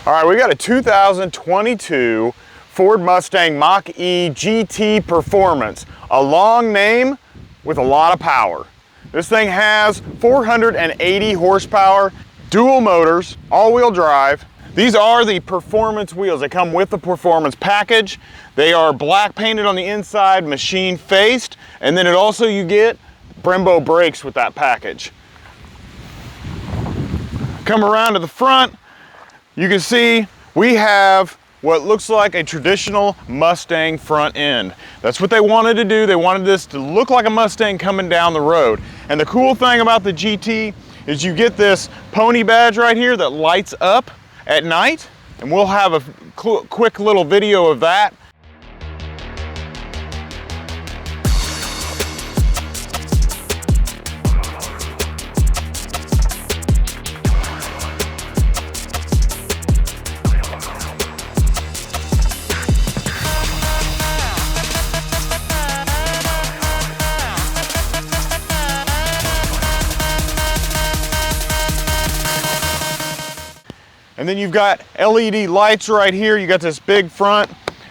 All right, we got a 2022 Ford Mustang Mach-E GT Performance. A long name with a lot of power. This thing has 480 horsepower, dual motors, all-wheel drive. These are the performance wheels. They come with the performance package. They are black painted on the inside, machine faced, and then you get Brembo brakes with that package. Come around to the front, you can see we have what looks like a traditional Mustang front end. That's what they wanted to do. They wanted this to look like a Mustang coming down the road. And the cool thing about the GT is you get this pony badge right here that lights up at night, and we'll have a quick little video of that. And then you've got LED lights right here. You got this big front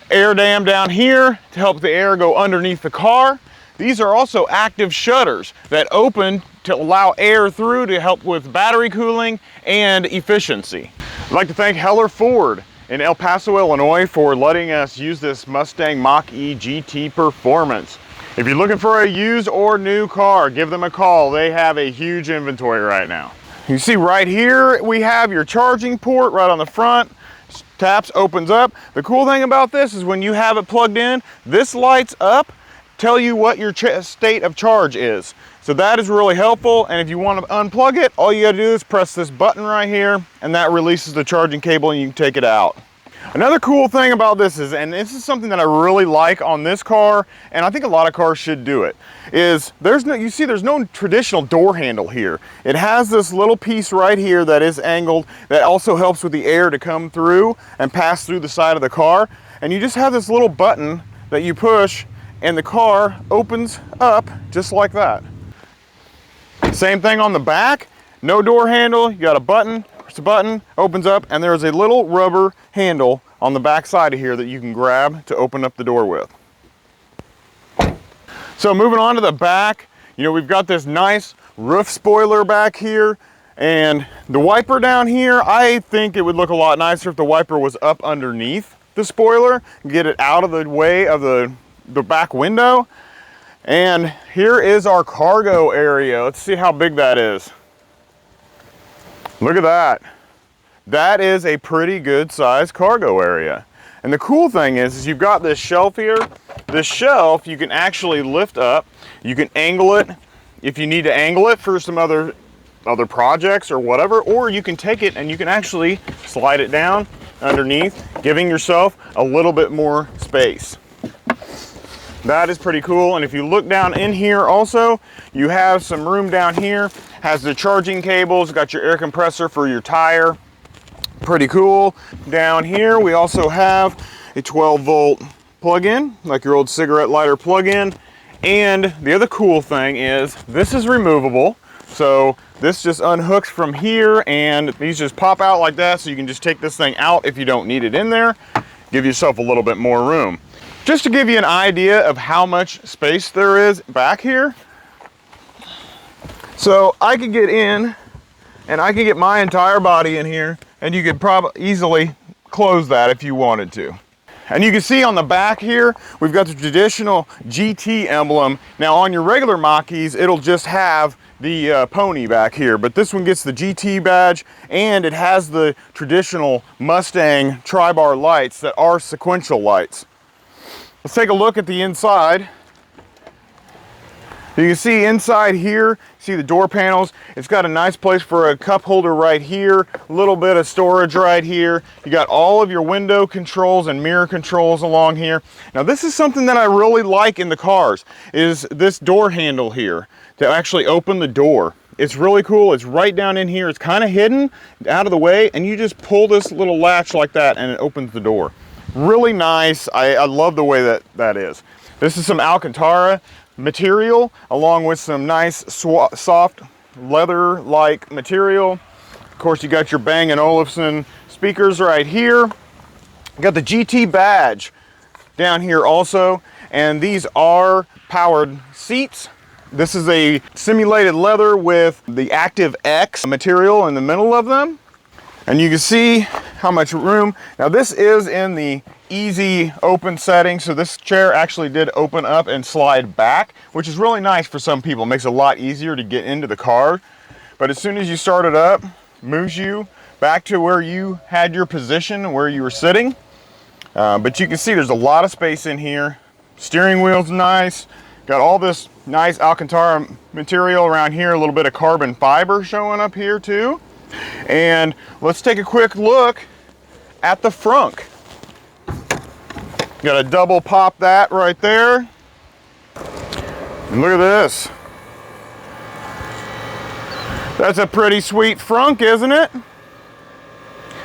air dam down here to help the air go underneath the car. These are also active shutters that open to allow air through to help with battery cooling and efficiency. I'd like to thank Heller Ford in El Paso, Illinois for letting us use this Mustang Mach-E GT Performance. If you're looking for a used or new car, give them a call. They have a huge inventory right now. You see right here, we have your charging port right on the front. Taps, opens up. The cool thing about this is when you have it plugged in, this lights up, tell you what your state of charge is. So that is really helpful. And if you want to unplug it, all you gotta do is press this button right here, and that releases the charging cable and you can take it out. Another cool thing about this is, and this is something that I really like on this car, and I think a lot of cars should do it, is there's no traditional door handle here. It has this little piece right here that is angled that also helps with the air to come through and pass through the side of the car. And you just have this little button that you push and the car opens up just like that. Same thing on the back, no door handle, you got a button. It's a button, opens up, and there's a little rubber handle on the back side of here that you can grab to open up the door with. So moving on to the back, we've got this nice roof spoiler back here, and the wiper down here, I think it would look a lot nicer if the wiper was up underneath the spoiler, get it out of the way of the back window. And here is our cargo area. Let's see how big that is. Look at that. That is a pretty good sized cargo area. And the cool thing is you've got this shelf here. This shelf you can actually lift up. You can angle it if you need to angle it for some other projects or whatever, or you can take it and you can actually slide it down underneath, giving yourself a little bit more space. That is pretty cool. And if you look down in here also, you have some room down here. Has the charging cables, got your air compressor for your tire. Pretty cool. Down here we also have a 12-volt plug-in, like your old cigarette lighter plug-in. And the other cool thing is this is removable. So this just unhooks from here and these just pop out like that, so you can just take this thing out if you don't need it in there. Give yourself a little bit more room. Just to give you an idea of how much space there is back here. So I could get in and I could get my entire body in here, and you could probably easily close that if you wanted to. And you can see on the back here, we've got the traditional GT emblem. Now on your regular Mach-E's, it'll just have the pony back here, but this one gets the GT badge, and it has the traditional Mustang tri-bar lights that are sequential lights. Let's take a look at the inside. You can see inside here, see the door panels. It's got a nice place for a cup holder right here, a little bit of storage right here. You got all of your window controls and mirror controls along here. Now this is something that I really like in the cars, is this door handle here to actually open the door. It's really cool. It's right down in here. It's kind of hidden out of the way, and you just pull this little latch like that and it opens the door. Really nice. I love the way that is. This is some Alcantara material along with some nice soft leather-like material. Of course, you got your Bang & Olufsen speakers right here. Got the GT badge down here also, and these are powered seats. This is a simulated leather with the Active X material in the middle of them. And you can see how much room. Now this is in the easy open setting, so this chair actually did open up and slide back, which is really nice for some people. It makes it a lot easier to get into the car. But as soon as you start it up, moves you back to where you had your position, where you were sitting. But you can see there's a lot of space in here. Steering wheel's nice. Got all this nice Alcantara material around here, a little bit of carbon fiber showing up here too. And let's take a quick look at the front. Got a double pop that right there. And look at this. That's a pretty sweet frunk, isn't it?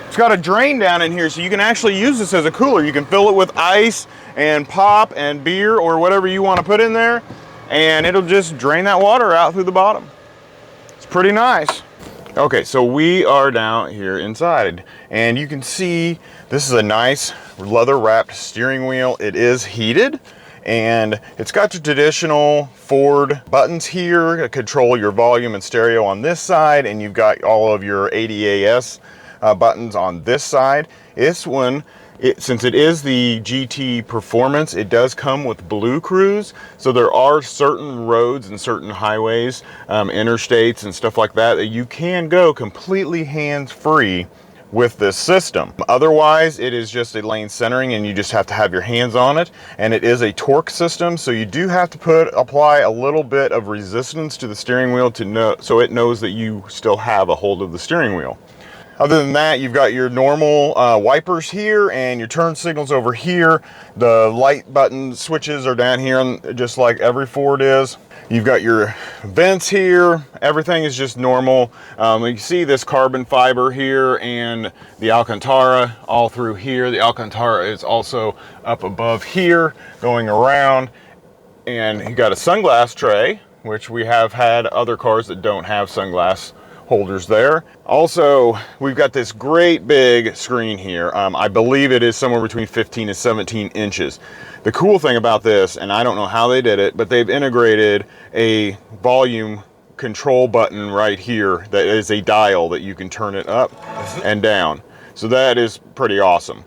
It's got a drain down in here, so you can actually use this as a cooler. You can fill it with ice and pop and beer or whatever you want to put in there, and it'll just drain that water out through the bottom. It's pretty nice. Okay, so we are down here inside, and you can see this is a nice leather wrapped steering wheel. It is heated, and it's got your traditional Ford buttons here to control your volume and stereo on this side, and you've got all of your ADAS buttons on this side. This one, since it is the GT Performance, it does come with Blue Cruise. So there are certain roads and certain highways, interstates and stuff like that, that you can go completely hands-free with this system. Otherwise, it is just a lane centering and you just have to have your hands on it. And it is a torque system, so you do have to apply a little bit of resistance to the steering wheel to know, so it knows that you still have a hold of the steering wheel. Other than that, you've got your normal wipers here and your turn signals over here. The light button switches are down here, just like every Ford is. You've got your vents here. Everything is just normal. You see this carbon fiber here and the Alcantara all through here. The Alcantara is also up above here, going around. And you got a sunglass tray, which we have had other cars that don't have sunglass holders there. Also, we've got this great big screen here. I believe it is somewhere between 15 and 17 inches. The cool thing about this, and I don't know how they did it, but they've integrated a volume control button right here that is a dial that you can turn it up and down. So that is pretty awesome.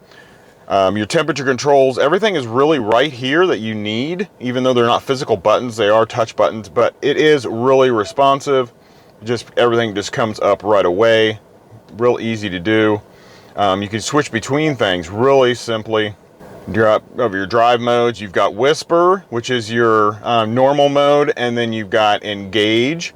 Your temperature controls, everything is really right here that you need. Even though they're not physical buttons, they are touch buttons, but it is really responsive. Just everything just comes up right away. Real easy to do. You can switch between things really simply. Of your drive modes, you've got Whisper, which is your normal mode, and then you've got Engage,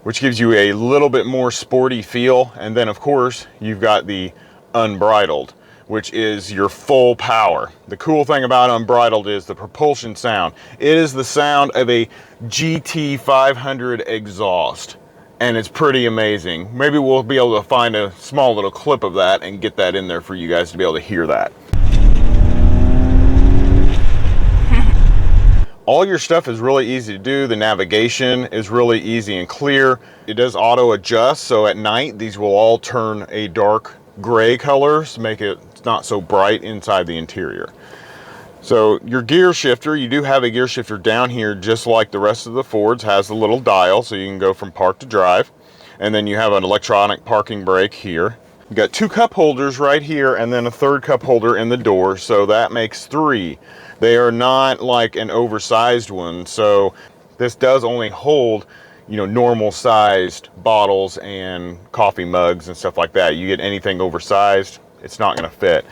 which gives you a little bit more sporty feel. And then of course you've got the Unbridled, which is your full power. The cool thing about Unbridled is the propulsion sound. It is the sound of a GT 500 exhaust. And it's pretty amazing. Maybe we'll be able to find a small little clip of that and get that in there for you guys to be able to hear that. All your stuff is really easy to do. The navigation is really easy and clear. It does auto adjust, so at night these will all turn a dark gray color to make it not so bright inside the interior. So your gear shifter, you do have a gear shifter down here just like the rest of the Fords, has the little dial so you can go from park to drive. And then you have an electronic parking brake here. You got two cup holders right here and then a third cup holder in the door, so that makes three. They are not like an oversized one, so this does only hold, you know, normal sized bottles and coffee mugs and stuff like that. You get anything oversized, it's not going to fit.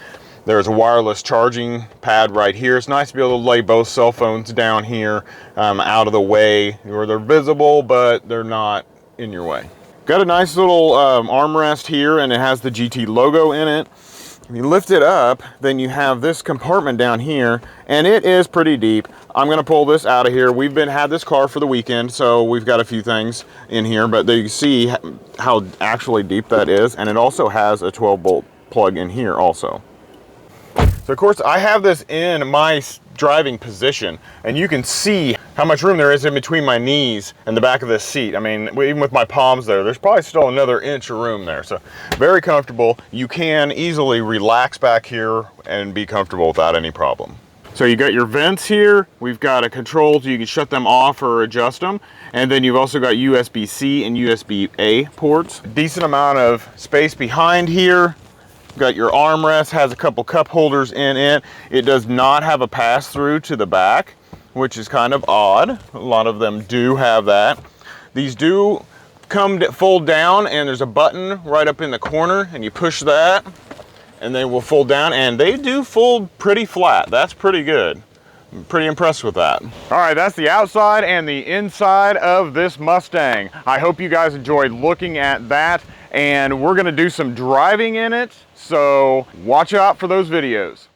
There's a wireless charging pad right here. It's nice to be able to lay both cell phones down here out of the way where they're visible, but they're not in your way. Got a nice little armrest here, and it has the GT logo in it. If you lift it up, then you have this compartment down here, and it is pretty deep. I'm gonna pull this out of here. We've had this car for the weekend, so we've got a few things in here, but you see how actually deep that is, and it also has a 12-volt plug in here also. So of course I have this in my driving position, and you can see how much room there is in between my knees and the back of this seat. I mean, even with my palms there's probably still another inch of room there. So very comfortable. You can easily relax back here and be comfortable without any problem. So you got your vents here. We've got a control so you can shut them off or adjust them. And then you've also got USB-C and USB-A ports. Decent amount of space behind here. Got your armrest, has a couple cup holders in it. It does not have a pass-through to the back, which is kind of odd. A lot of them do have that. These do come to fold down, and there's a button right up in the corner, and you push that and they will fold down, and they do fold pretty flat. That's pretty good. I'm pretty impressed with that. All right, that's the outside and the inside of this Mustang. I hope you guys enjoyed looking at that, and we're gonna do some driving in it, so watch out for those videos.